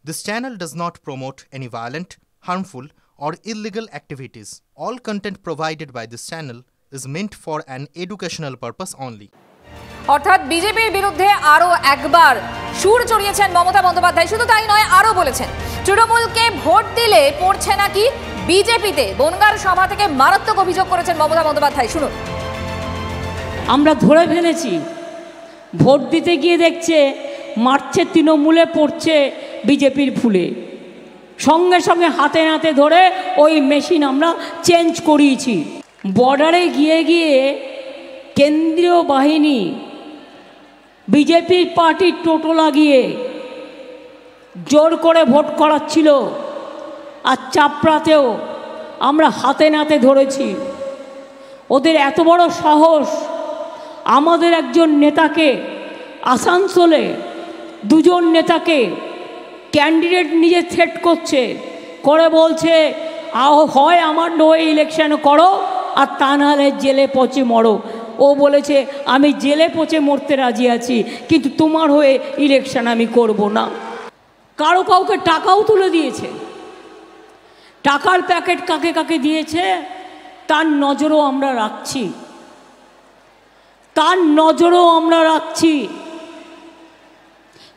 This channel does not promote any violent, harmful, or illegal activities. All content provided by this channel is meant for an educational purpose only. অর্থাৎ বিজেপির বিরুদ্ধে আরো একবার সুর চড়িয়েছেন মমতা বন্দ্যোপাধ্যায়। শুধু তাই নয়, আরো বলেছেন তৃণমূলকে ভোট দিলে পড়ছে নাকি বিজেপিতে। বনগাঁর সভা থেকে মারাত্মক অভিযোগ করেছেন মমতা বন্দ্যোপাধ্যায়। শুনুন। আমরা ধরে ফেলেছি, ভোট দিতে গিয়ে দেখছে মারছে তৃণমূলে, পড়ছে বিজেপির ফুলে। সঙ্গে সঙ্গে হাতে নাতে ধরে ওই মেশিন আমরা চেঞ্জ করিয়েছি। বর্ডারে গিয়ে গিয়ে কেন্দ্রীয় বাহিনী বিজেপির পার্টির টোটো লাগিয়ে জোর করে ভোট করাচ্ছিল। আর চাপড়াতেও আমরা হাতে নাতে ধরেছি। ওদের এত বড় সাহস, আমাদের একজন নেতাকে আসানসোলে দুজন নেতাকে ক্যান্ডিডেট নিজে থ্রেট করছে, করে বলছে হয় আমার হয়ে ইলেকশন করো, আর তা নাহলে জেলে পচে মরো। ও বলেছে আমি জেলে পচে মরতে রাজি আছি, কিন্তু তোমার হয়ে ইলেকশন আমি করব না। কাউকে টাকাও তুলে দিয়েছে। টাকার প্যাকেট কাকে কাকে দিয়েছে তার নজরও আমরা রাখছি,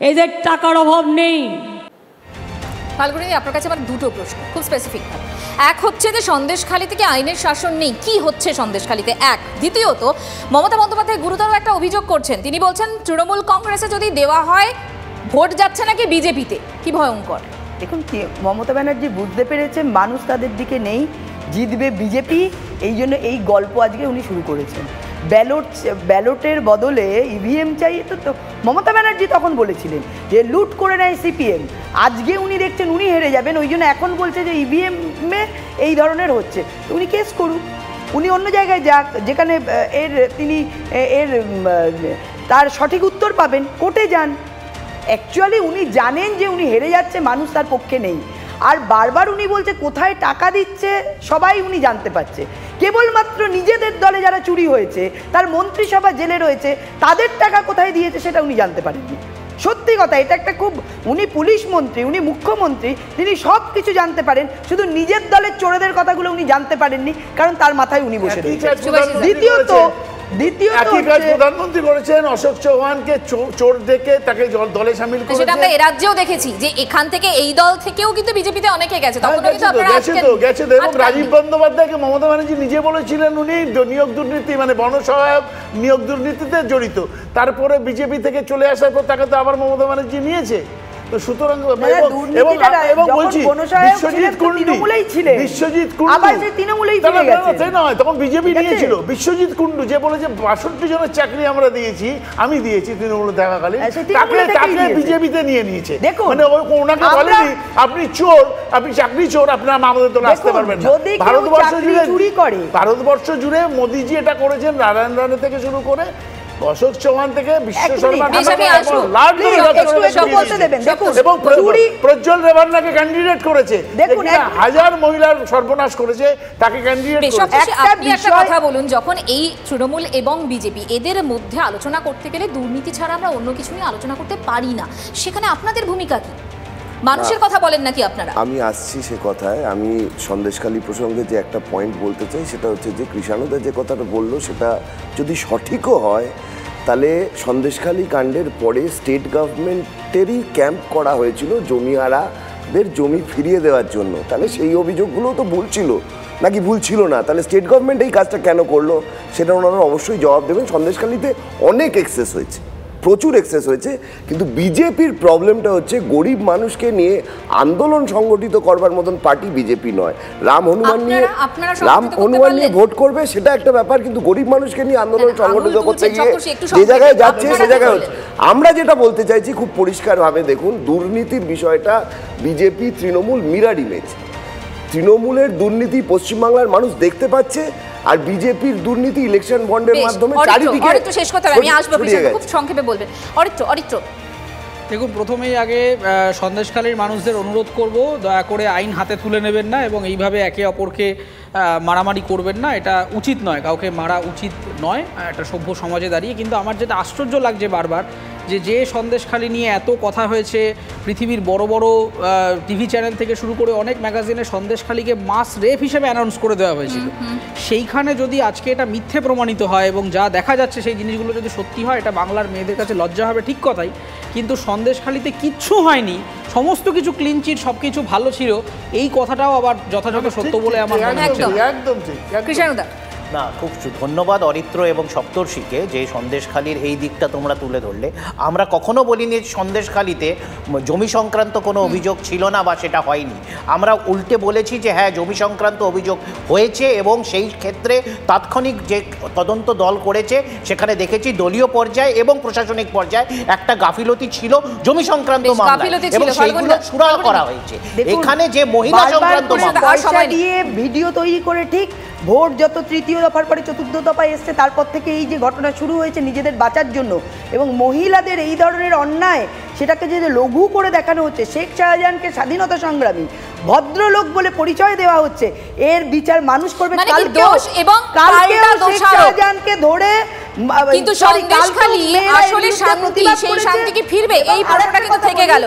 এদের টাকার অভাব নেই। ফাল্গুনি, আপনার কাছে আমার দুটো প্রশ্ন, খুব স্পেসিফিক। এক হচ্ছে যে সন্দেশখালী থেকে আইনের শাসন নেই, কি হচ্ছে সন্দেশখালীতে? এক। দ্বিতীয়ত, মমতা বন্দ্যোপাধ্যায় গুরুতর একটা অভিযোগ করছেন। তিনি বলছেন তৃণমূল কংগ্রেসে যদি দেওয়া হয় ভোট যাচ্ছে নাকি বিজেপিতে। কি ভয়ঙ্কর! দেখুন, মমতা ব্যানার্জি বুঝতে পেরেছে মানুষ তাদের দিকে নেই, জিতবে বিজেপি। এই জন্য এই গল্প আজকে উনি শুরু করেছেন। ব্যালটের বদলে ইভিএম চাই, তো মমতা ব্যানার্জি তখন বলেছিলেন যে লুট করে নেয় সিপিএম। আজকে উনি দেখছেন উনি হেরে যাবেন, ওই জন্য এখন বলছে যে ইভিএমে এই ধরনের হচ্ছে। উনি কেস করুন, উনি অন্য জায়গায় যাক যেখানে তিনি তার সঠিক উত্তর পাবেন। কোর্টে যান। অ্যাকচুয়ালি উনি জানেন যে উনি হেরে যাচ্ছে, মানুষ তার পক্ষে নেই। আর বারবার উনি বলছে কোথায় টাকা দিচ্ছে সবাই উনি জানতে পারছে। কেবলমাত্র নিজেদের দলে যারা চুরি হয়েছে, তার মন্ত্রিসভা জেলে রয়েছে, তাদের টাকা কোথায় দিয়েছে সেটা উনি জানতে পারেননি। সত্যি কথা, এটা একটা খুব, উনি পুলিশ মন্ত্রী, উনি মুখ্যমন্ত্রী, তিনি সব কিছু জানতে পারেন, শুধু নিজের দলের চোরেদের কথাগুলো উনি জানতে পারেননি, কারণ তার মাথায় উনি বসে রয়েছেন। দ্বিতীয়ত প্রধানমন্ত্রী করেছেন অশোক চৌহানকে চোর দেখে তাকে দলে শামিল করেছেন। সেটা আমরা এ রাজ্যেও দেখেছি যে এখান থেকে এই দল থেকেও কিন্তু বিজেপিতে অনেকে গেছে। গেছে এবং রাজীব বন্দ্যোপাধ্যায়কে মমতা ব্যানার্জি নিজে বলেছিলেন উনি নিয়োগ দুর্নীতি, মানে বনসহায়ক নিয়োগ দুর্নীতিতে জড়িত। তারপরে বিজেপি থেকে চলে আসার পর তাকে তো আবার মমতা ব্যানার্জি নিয়েছে। তো সুতরাং এবং বলছি বিশ্বজিৎ কুন্ডু নয়, তখন বিজেপি নিয়েছিল। বিশ্বজিৎ কুন্ডু যে বলেছে 62 জনের চাকরি আমরা দিয়েছি, আমি দিয়েছি তৃণমূল থাকাকালীন, তাকে বিজেপিতে নিয়ে নিয়েছে। মানে ওনাকে বলেনি আপনি চোর, আপনি চাকরি চোর, আপনার আমাদের দলে আসতে পারবেন না। ভারতবর্ষ জুড়ে মোদিজি এটা করেছেন, নারায়ণ রানে থেকে শুরু করে অশোক চৌহান থেকে বিশ্ব শর্মা এবং প্রজ্জ্বল রেভান্নাকে ক্যান্ডিডেট করেছে। হাজার মহিলার সর্বনাশ করেছে, তাকে ক্যান্ডিডেট করেছে। আপনি একটা কথা বলুন, যখন এই তৃণমূল এবং বিজেপি এদের মধ্যে আলোচনা করতে গেলে দুর্নীতি ছাড়া আমরা অন্য কিছু নিয়ে আলোচনা করতে পারি না, সেখানে আপনাদের ভূমিকা কি? মানুষের কথা বলেন নাকি আপনারা? আমি আসছি সে কথায়। আমি সন্দেশখালী প্রসঙ্গে যে একটা পয়েন্ট বলতে চাই, সেটা হচ্ছে যে কৃষাণুদা যে কথাটা বললো সেটা যদি সঠিকও হয়, তাহলে সন্দেশখালী কাণ্ডের পরে স্টেট গভর্নমেন্টেরই ক্যাম্প করা হয়েছিল জমিহারাদের জমি ফিরিয়ে দেওয়ার জন্য। তাহলে সেই অভিযোগগুলো তো ভুল ছিল নাকি ভুল ছিল না? তাহলে স্টেট গভর্নমেন্ট এই কাজটা কেন করলো সেটা ওনারা অবশ্যই জবাব দেবেন। সন্দেশখালীতে অনেক এক্সেস হয়েছে, প্রচুর এক্সেস হয়েছে, কিন্তু বিজেপির প্রবলেমটা হচ্ছে গরিব মানুষকে নিয়ে আন্দোলন সংগঠিত করবার মতন পার্টি বিজেপি নয়। রাম হনুমান নিয়ে ভোট করবে সেটা একটা ব্যাপার, কিন্তু গরিব মানুষকে নিয়ে আন্দোলন সংগঠিত করতে গিয়ে যে জায়গায় যাচ্ছে সে জায়গায় হচ্ছে। আমরা যেটা বলতে চাইছি খুব পরিষ্কারভাবে, দেখুন দুর্নীতির বিষয়টা বিজেপি তৃণমূল মিরার ইমেজ। তৃণমূলের দুর্নীতি পশ্চিমবাংলার মানুষ দেখতে পাচ্ছে, আর বিজেপির দুর্নীতি ইলেকশন বন্ডের মাধ্যমে চারিদিকে। শেষ কথা আমি আসবো, খুব সংক্ষেপে বলবেন। অরিত্র, দেখুন, প্রথমেই আগে সন্দেশখালীর মানুষদের অনুরোধ করব, দয়া করে আইন হাতে তুলে নেবেন না এবং এইভাবে একে অপরকে মারামারি করবেন না। এটা উচিত নয়, কাউকে মারা উচিত নয় একটা সভ্য সমাজে দাঁড়িয়ে। কিন্তু আমার যেটা আশ্চর্য লাগছে বারবার যে সন্দেশখালি নিয়ে এত কথা হয়েছে, পৃথিবীর বড় বড় টিভি চ্যানেল থেকে শুরু করে অনেক ম্যাগাজিনে সন্দেশখালিকে মাস রেপ হিসেবে অ্যানাউন্স করে দেওয়া হয়েছিল, সেইখানে যদি আজকে এটা মিথ্যে প্রমাণিত হয় এবং যা দেখা যাচ্ছে সেই জিনিসগুলো যদি সত্যি হয়, এটা বাংলার মেয়েদের কাছে লজ্জা হবে, ঠিক কথাই। কিন্তু সন্দেশখালিতে কিচ্ছু হয়নি, সমস্ত কিছু ক্লিন চিট, সব কিছু ভালো ছিল, এই কথাটাও আবার যথাযথ সত্য বলে আমার মনে হচ্ছে। একদম ঠিক। কৃষ্ণদা, না, খুব ধন্যবাদ অরিত্র এবং সপ্তর্ষিকে যে সন্দেশখালির এই দিকটা তোমরা তুলে ধরলে। আমরা কখনো বলিনি সন্দেশখালিতে জমি সংক্রান্ত কোনো অভিযোগ ছিল না বা সেটা হয়নি। আমরা উল্টে বলেছি যে হ্যাঁ, জমি সংক্রান্ত অভিযোগ হয়েছে এবং সেই ক্ষেত্রে তাৎক্ষণিক যে তদন্ত দল করেছে সেখানে দেখেছি দলীয় পর্যায়ে এবং প্রশাসনিক পর্যায়ে একটা গাফিলতি ছিল জমি সংক্রান্ত মামলায় এবং সেইগুলো সুরাহা করা হয়েছে। এখানে যে মহিলা সংক্রান্ত মামলা, পয়সা দিয়ে ভিডিও তৈরি করে, ঠিক ভোট যত তৃতীয় দফার পরে চতুর্থ দফায় এসছে তারপর থেকে এই যে ঘটনা শুরু হয়েছে নিজেদের বাঁচার জন্য, এবং মহিলাদের এই ধরনের অন্যায় সেটাকে যে লঘু করে দেখানো হচ্ছে, শেখ শাহজাহানকে স্বাধীনতা সংগ্রামী ভদ্রলোক বলে পরিচয় দেওয়া হচ্ছে, এর বিচার মানুষ করবে। কালকেও শেখ শাহজাহানকে ধরে, কিন্তু সন্দেশখালি আসলে শান্তি, সেই শান্তি কি ফিরবে? এই প্রশ্নটা কিন্তু থেকে গেল।